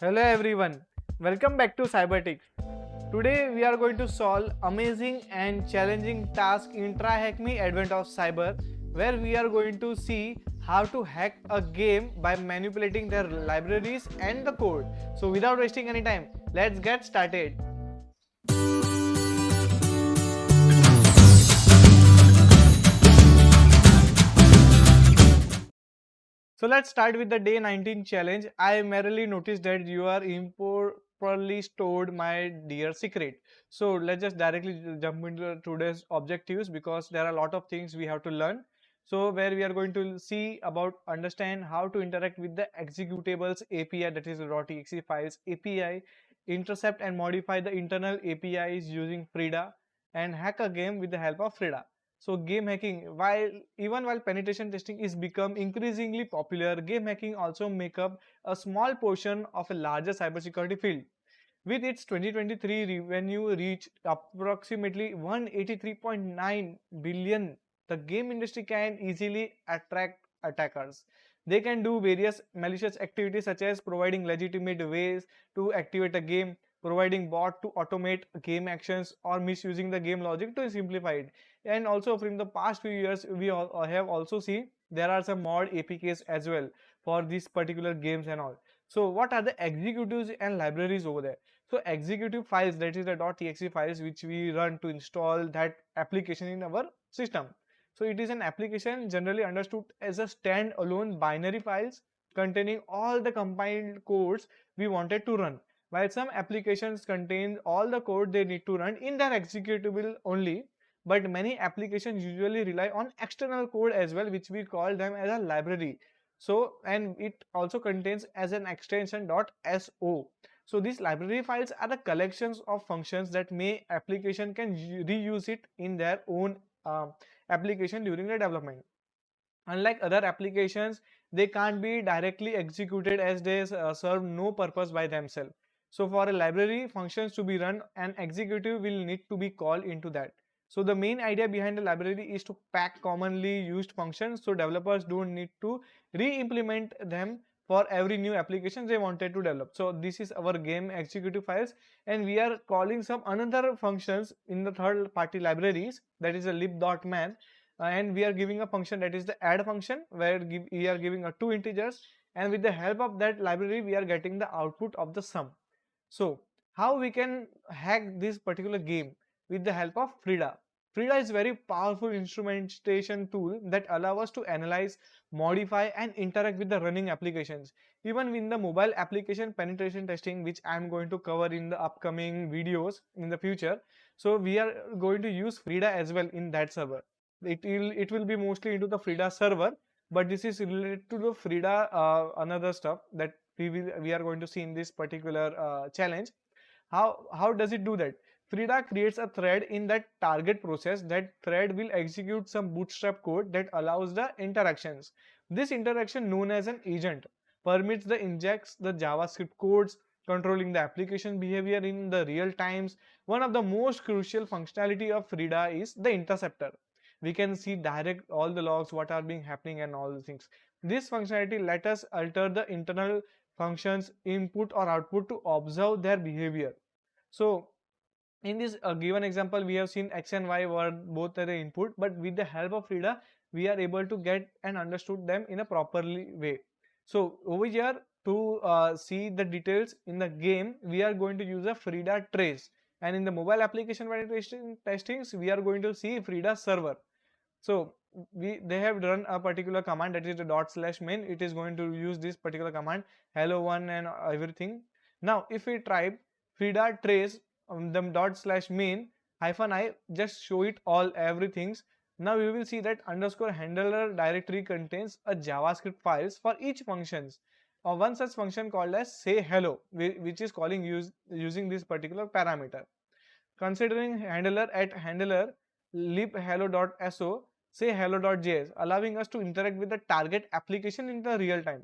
Hello everyone, welcome back to Cybertix. Today we are going to solve amazing and challenging task in 𝗏𝗏𝗏𝗏 Advent of Cyber, where we are going to see how to hack a game by manipulating their libraries and the code. So without wasting any time, let's get started. So let's start with the day 19 challenge. I merely noticed that you are improperly stored my dear secret. So let's just directly jump into today's objectives, because there are a lot of things we have to learn. So where we are going to see about understand how to interact with the executables API, that is .exe files API, intercept and modify the internal APIs using 𝗏𝗏𝗏𝗏, and hack a game with the help of 𝗏𝗏𝗏𝗏. So game hacking, while penetration testing is become increasingly popular, game hacking also make up a small portion of a larger cybersecurity field. With its 2023 revenue reached approximately 183.9 billion, the game industry can easily attract attackers. They can do various malicious activities such as providing legitimate ways to activate a game, providing bot to automate game actions, or misusing the game logic to simplify it. And also from the past few years we have also seen there are some mod APKs as well for these particular games and all. So what are the executives and libraries over there? So executive files, that is the .exe files which we run to install that application in our system. So it is an application generally understood as a stand-alone binary files containing all the compiled codes we wanted to run. While some applications contain all the code they need to run in their executable only, but many applications usually rely on external code as well, which we call them as a library. So and it also contains as an extension .so. So these library files are the collections of functions that may application can reuse it in their own application during the development. Unlike other applications, they can't be directly executed as they serve no purpose by themselves. So for a library functions to be run, an executive will need to be called into that. So the main idea behind the library is to pack commonly used functions so developers don't need to re-implement them for every new application they wanted to develop. So this is our game executive files, and we are calling some another functions in the third party libraries, that is a lib.man, and we are giving a function that is the add function, where we are giving a two integers, and with the help of that library we are getting the output of the sum. So how we can hack this particular game? With the help of 𝗏𝗏𝗏𝗏. 𝗏𝗏𝗏 is very powerful instrumentation tool that allow us to analyze, modify and interact with the running applications. Even in the mobile application penetration testing, which I am going to cover in the upcoming videos in the future, so we are going to use 𝗏𝗏𝗏𝗏 as well in that server. It will be mostly into the 𝗏𝗏𝗏 server, but this is related to the 𝗏𝗏𝗏 another stuff that we are going to see in this particular challenge. How does it do that? 𝗏𝗏𝗏 creates a thread in that target process. That thread will execute some bootstrap code that allows the interactions. This interaction, known as an agent, permits the injects the JavaScript codes, controlling the application behavior in the real times. One of the most crucial functionality of 𝗏𝗏𝗏𝗏 is the interceptor. We can see direct all the logs, what are being happening and all the things. This functionality let us alter the internal functions input or output to observe their behavior. So in this given example, we have seen x and y were both the input, but with the help of 𝗏𝗏𝗏𝗏 we are able to get and understood them in a properly way. So over here to see the details in the game, we are going to use a 𝗏𝗏𝗏 trace, and in the mobile application penetration testings we are going to see 𝗏𝗏𝗏 server. So they have run a particular command, that is the /main. It is going to use this particular command hello1 and everything. Now if we try 𝗏𝗏𝗏𝗏 trace them /main -i, just show it all everything. Now you will see that _handler directory contains a JavaScript files for each functions, or one such function called as say hello, which is calling using this particular parameter. Considering handler at handler libhello.so say hello.js, allowing us to interact with the target application in the real time.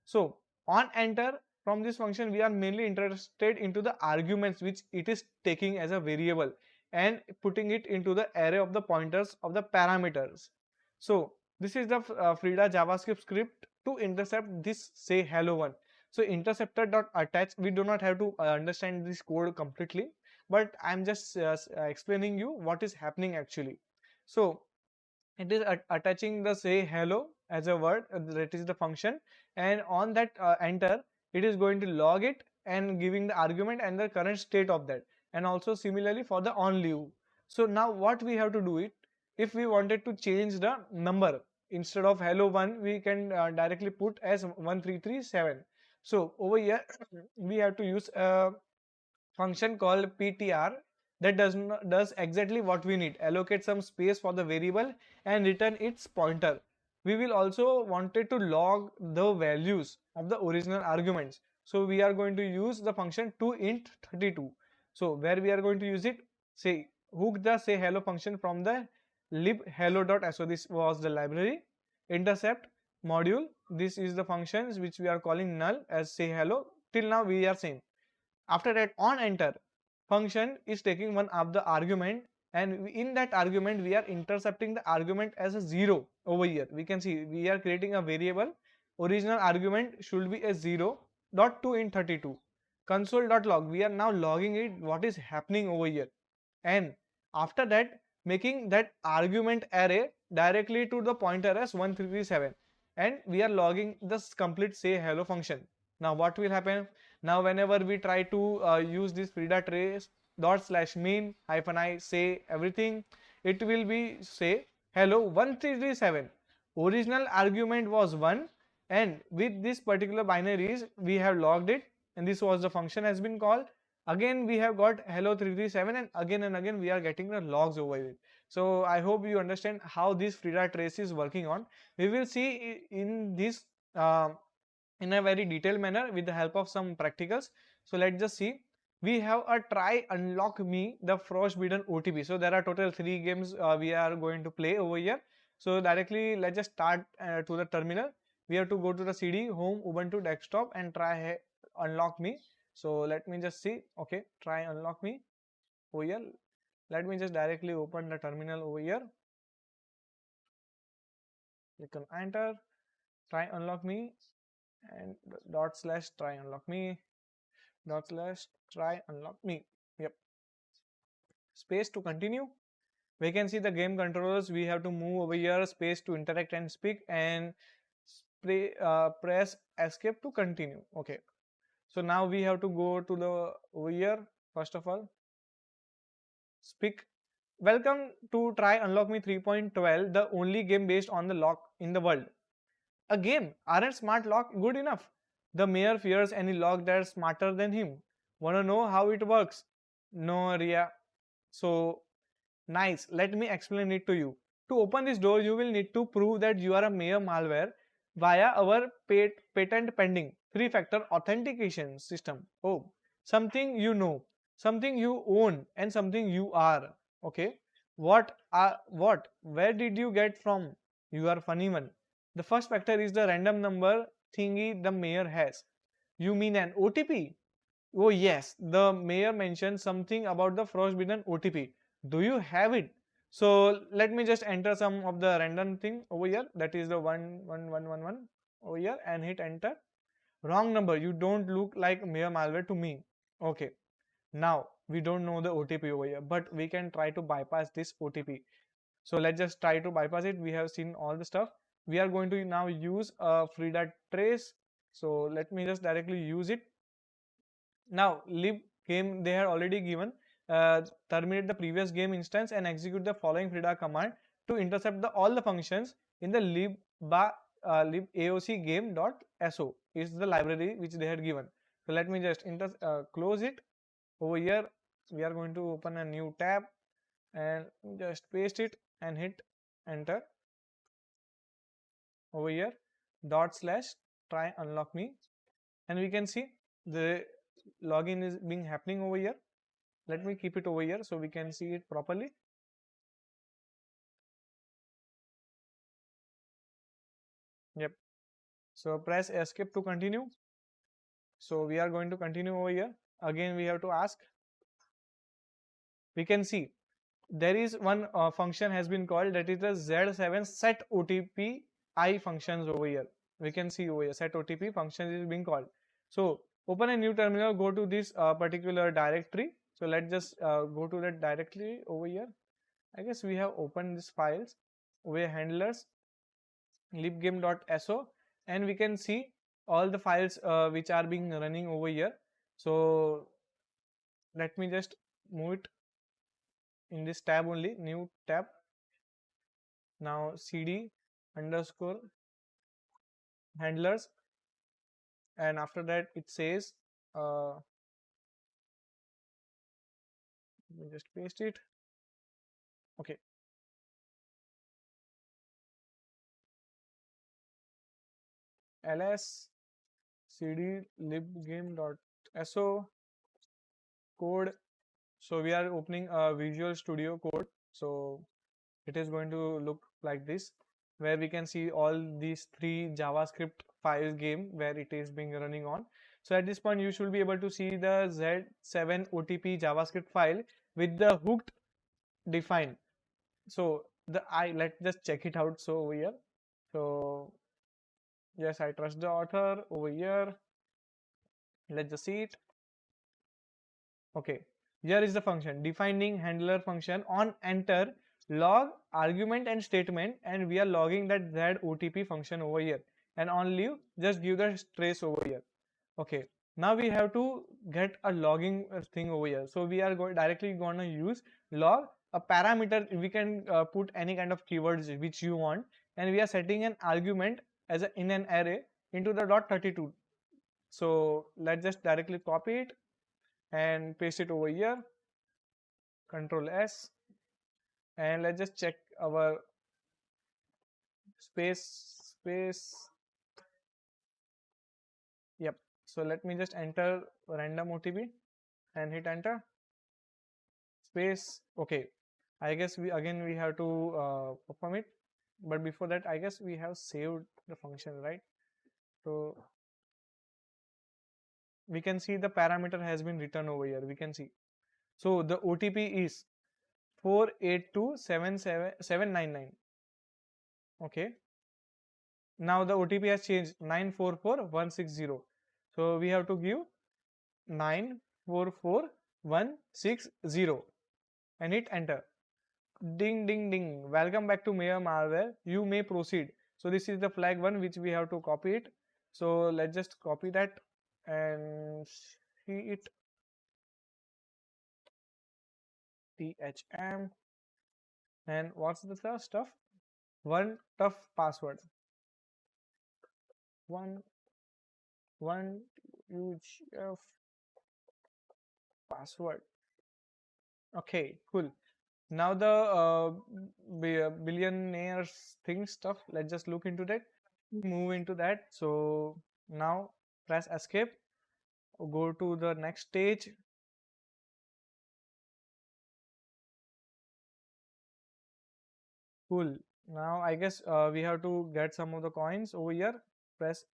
So on enter from this function, we are mainly interested into the arguments which it is taking as a variable and putting it into the array of the pointers of the parameters. So this is the 𝗏𝗏𝗏𝗏 JavaScript script to intercept this say hello one. So interceptor.attach, we do not have to understand this code completely, but I'm just explaining you what is happening actually. So it is attaching the say hello as a word, that is the function, and on that enter, it is going to log it and giving the argument and the current state of that, and also similarly for the on leave. So now what we have to do it, if we wanted to change the number, instead of hello 1 we can directly put as 1337. So over here we have to use a function called ptr that does exactly what we need, allocate some space for the variable and return its pointer. We will also wanted to log the values of the original arguments, so we are going to use the function toInt32. So where we are going to use it, say hook the say hello function from the libhello.so, this was the library, intercept module, this is the functions which we are calling null as say hello. Till now we are same. After that, on enter, function is taking one of the argument, and in that argument we are intercepting the argument as a 0. Over here we can see we are creating a variable, original argument should be a 0 dot to int 32 console.log, we are now logging it what is happening over here, and after that making that argument array directly to the pointer as 1337, and we are logging this complete say hello function. Now what will happen, now whenever we try to use this frida trace dot slash mean hyphen I say everything, it will be say hello 1337, original argument was 1, and with this particular binaries we have logged it, and this was the function has been called. Again we have got hello 337, and again we are getting the logs over it. So I hope you understand how this frida trace is working on. We will see in this uh, in a very detailed manner with the help of some practicals. So let's just see. We have a try unlock me the frostbitten OTP. So there are total 3 games we are going to play over here. So directly let's just start to the terminal. We have to go to the CD home Ubuntu desktop and try unlock me. So let me just see. Okay, try unlock me over here. Let me just directly open the terminal over here. Click on enter, try unlock me, and dot slash try unlock me dot slash try unlock me. Yep. Space to continue. We can see the game controllers. We have to move over here, space to interact and speak, and press escape to continue. Okay. So now we have to go to the over here. First of all, speak. Welcome to Try Unlock Me 3.12, the only game based on the lock in the world. A game? Aren't smart lock good enough? The mayor fears any lock that's smarter than him. Wanna know how it works? No, Ria. So nice. Let me explain it to you. To open this door, you will need to prove that you are a mayor malware via our patent pending 3-factor authentication system. Oh, something you know, something you own, and something you are. Okay. What? Where did you get from? You are funny one. The first factor is the random number thingy the mayor has. You mean an OTP? Oh yes, the mayor mentioned something about the frostbitten OTP. Do you have it? So let me just enter some of the random thing over here. That is the 11111 over here and hit enter. Wrong number. You don't look like mayor malware to me. Okay. Now we don't know the OTP over here, but we can try to bypass this OTP. So let's just try to bypass it. We have seen all the stuff. We are going to now use a frida trace. So let me just directly use it. Now lib game they had already given, terminate the previous game instance and execute the following frida command to intercept all the functions in the libaoc game.so is the library which they had given. So let me just close it. Over here we are going to open a new tab and just paste it and hit enter. Over here dot slash try unlock me, and we can see the login is being happening over here. Let me keep it over here so we can see it properly. Yep. So press escape to continue. So we are going to continue over here. Again we have to ask. We can see there is one function has been called, that is the Z7 set OTP I functions over here. We can see over here set OTP function is being called. So open a new terminal, go to this particular directory. So let's just go to that directory over here. I guess we have opened these files over here, handlers 𝗏𝗏𝗏𝗏𝗏, and we can see all the files which are being running over here. So let me just move it in this tab only, new tab. Now cd underscore handlers, and after that it says let me just paste it. Okay, ls cd 𝗏𝗏𝗏𝗏𝗏 code. So we are opening a Visual Studio Code. So it is going to look like this, where we can see all these three JavaScript files game where it is being running on. So at this point you should be able to see the Z7 OTP JavaScript file with the hooked define. So let's just check it out. So over here, so yes, I trust the author over here. Let's just see it. Okay, here is the function defining handler function on enter log argument and statement, and we are logging that OTP function over here, and on leave just give the trace over here. Okay, now we have to get a logging thing over here. So we are directly going to use log, a parameter. We can put any kind of keywords which you want, and we are setting an argument as in an array into the .32. So let's just directly copy it and paste it over here, Control S, and let's just check our space. Yep. So let me just enter random OTP and hit enter. Space. Okay, I guess we have to perform it, but before that I guess we have saved the function, right? So we can see the parameter has been written over here. We can see. So the OTP is 4827799. Okay. Now the OTP has changed 944160. So we have to give 944160 and hit enter. Ding ding ding. Welcome back to 𝗏𝗏𝗏𝗏𝗏. You may proceed. So this is the flag one which we have to copy it. So let's just copy that and see it. THM. And what's the stuff? One tough password. One huge password. Okay, cool. Now the billionaires thing stuff. Let's just look into that. Move into that. So now press escape. Go to the next stage. Cool. Now I guess we have to get some of the coins over here. Press.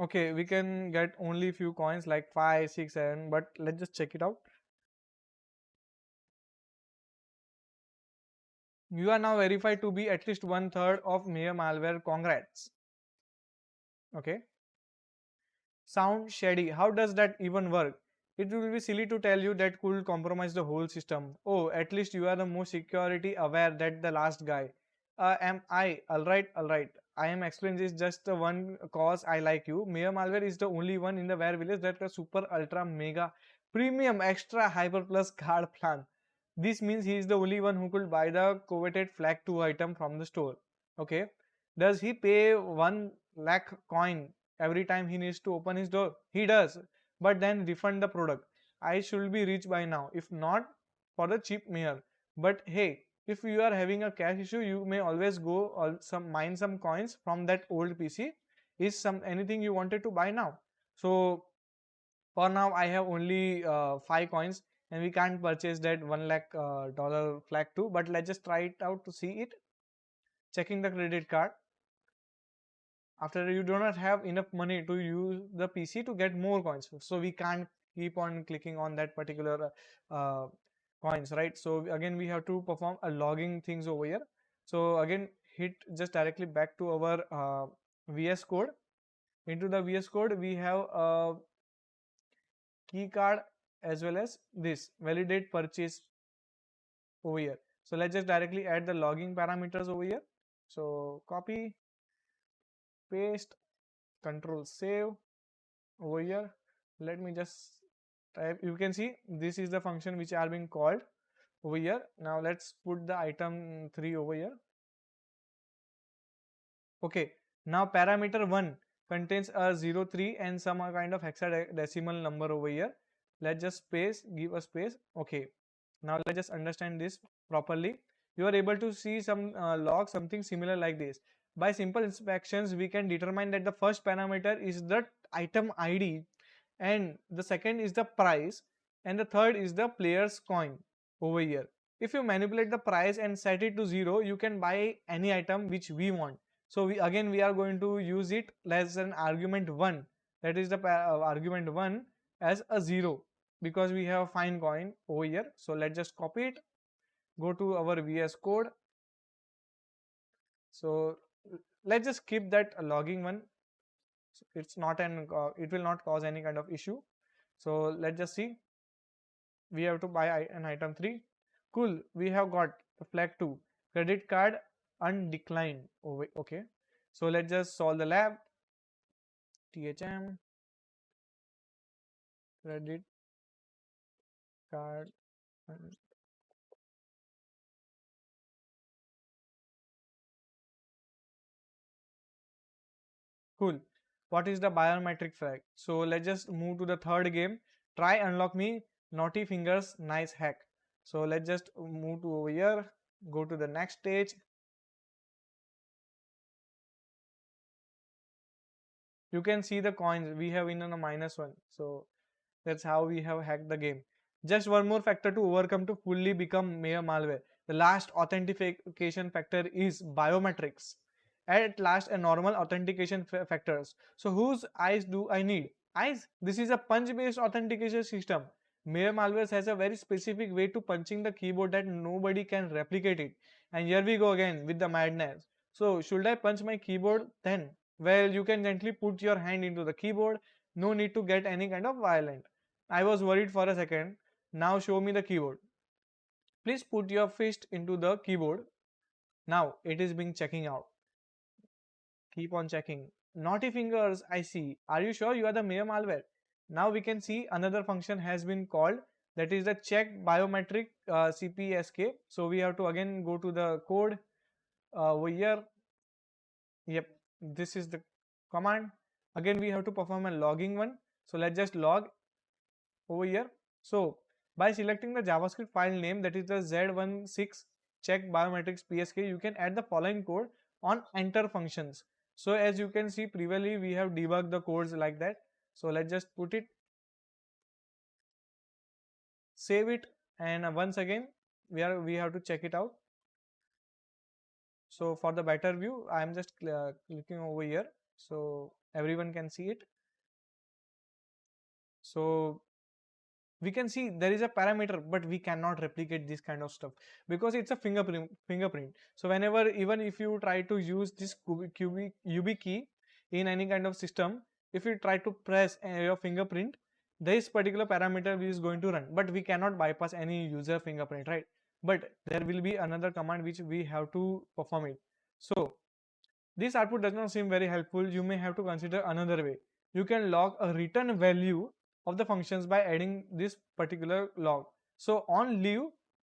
Okay, we can get only few coins like 5, 6, 7, but let's just check it out. You are now verified to be at least 1/3 of 𝗏𝗏𝗏𝗏𝗏. Congrats. Okay. Sound shady. How does that even work? It will be silly to tell you that could compromise the whole system. Oh, at least you are the most security aware that the last guy. Am I? Alright. I am explaining this just the one cause I like you. 𝗏𝗏𝗏𝗏 is the only one in the where village that a super ultra mega premium extra hyper plus card plan. This means he is the only one who could buy the coveted flag 2 item from the store. Okay. Does he pay 1 lakh coin every time he needs to open his door? He does, but then refund the product. I should be rich by now, if not for the cheap mirror. But hey, if you are having a cash issue, you may always go mine some coins from that old PC. Is some anything you wanted to buy now? So for now, I have only 5 coins, and we can't purchase that 1 lakh dollar flag too. But let's just try it out to see it. Checking the credit card. After you do not have enough money to use the PC to get more coins, so we can't keep on clicking on that particular coins, right? So again we have to perform a logging things over here. So again hit just directly back to our VS Code Into the VS Code we have a key card as well as this validate purchase over here. So let's just directly add the logging parameters over here. So copy, paste, control save over here. Let me just type. You can see this is the function which are being called over here. Now let's put the item 3 over here. Okay, now parameter 1 contains a 0, 3 and some kind of hexadecimal number over here. Let's just give a space. Okay, now let's just understand this properly. You are able to see some log, something similar like this. By simple inspections, we can determine that the first parameter is the item ID, and the second is the price, and the third is the player's coin over here. If you manipulate the price and set it to 0, you can buy any item which we want. So we are going to use it as an argument 1, that is the argument 1 as a 0, because we have a fine coin over here. So let's just copy it, go to our VS Code. So let's just keep that logging one. It's not it will not cause any kind of issue. So let's just see, we have to buy an item 3. Cool, we have got the flag 2, credit card undeclined over. Okay, so let's just solve the lab. THM credit card. Cool. What is the biometric flag? So let's just move to the third game. Try unlock me naughty fingers nice hack. So let's just move to over here, go to the next stage. You can see the coins we have in a -1. So that's how we have hacked the game. Just one more factor to overcome to fully become 𝗚𝗚𝗎𝗶. The last authentication factor is biometrics. At last, a normal authentication factors. So whose eyes do I need? Eyes? This is a punch-based authentication system. 𝗚𝗚𝗎𝗶 has a very specific way to punching the keyboard that nobody can replicate it. And here we go again with the madness. So should I punch my keyboard then? Well, you can gently put your hand into the keyboard. No need to get any kind of violent. I was worried for a second. Now show me the keyboard. Please put your fist into the keyboard. Now it is being checking out. Keep on checking. Naughty fingers, I see. Are you sure you are the 𝗚𝗚𝗎𝗶? Now we can see another function has been called, that is the check biometric CPSK. So we have to again go to the code over here. Yep, this is the command. Again we have to perform a logging one. So let's just log over here. So by selecting the JavaScript file name, that is the Z16 check biometrics PSK, you can add the following code on enter functions. So as you can see, previously we have debugged the codes like that. So let's just put it, save it, and once again we have to check it out. So for the better view, I am just clicking over here so everyone can see it. So we can see there is a parameter, but we cannot replicate this kind of stuff because it's a fingerprint. So whenever, even if you try to use this YubiKey in any kind of system, if you try to press your fingerprint, this particular parameter is going to run, but we cannot bypass any user fingerprint, right? But there will be another command which we have to perform it. So this output does not seem very helpful. You may have to consider another way. You can log a return value of the functions by adding this particular log. So on leave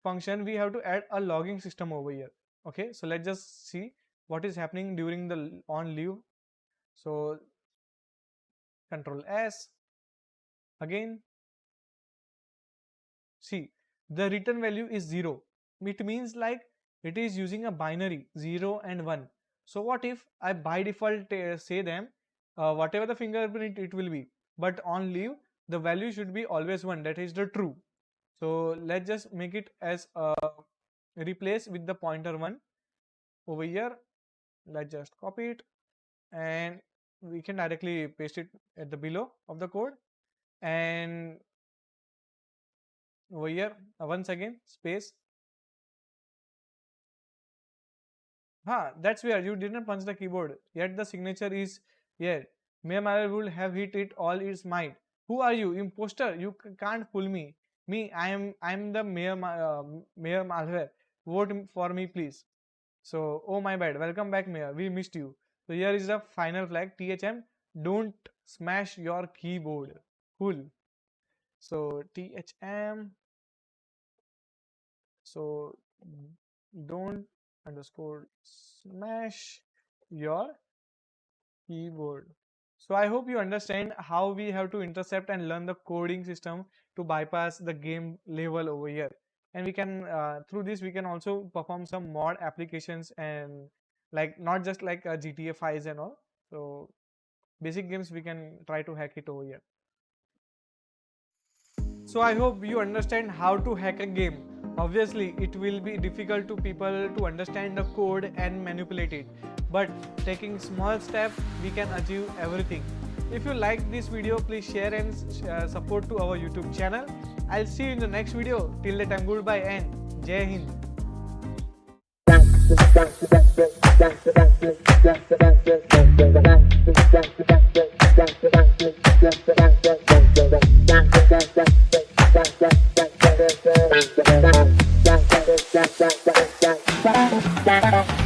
function, we have to add a logging system over here. Okay, so let's just see what is happening during the on leave. So Control S, again, see the return value is 0. It means like it is using a binary 0 and 1. So what if I by default say them whatever the fingerprint it will be, but on leave the value should be always 1, that is the true. So let's just make it as replace with the pointer 1 over here. Let's just copy it and we can directly paste it at the below of the code, and over here once again space. That's where you didn't punch the keyboard, yet the signature is here. 𝗏𝗏 would have hit it all its might. Who are you, imposter? You can't fool me. Me, I am the 𝗏𝗏. Vote for me, please. So, oh my bad. Welcome back, Mayor. We missed you. So here is the final flag. THM, don't smash your keyboard. Cool. So THM. So don't underscore smash your keyboard. So I hope you understand how we have to intercept and learn the coding system to bypass the game level over here. And we can through this we can also perform some mod applications, and like not just like GTA 5s and all. So basic games we can try to hack it over here. So I hope you understand how to hack a game. Obviously, it will be difficult to people to understand the code and manipulate it. But taking small steps, we can achieve everything. If you like this video, please share and support to our YouTube channel. I'll see you in the next video. Till the time, goodbye and Jai Hind. 𝗏𝗏𝗏𝗶𝗴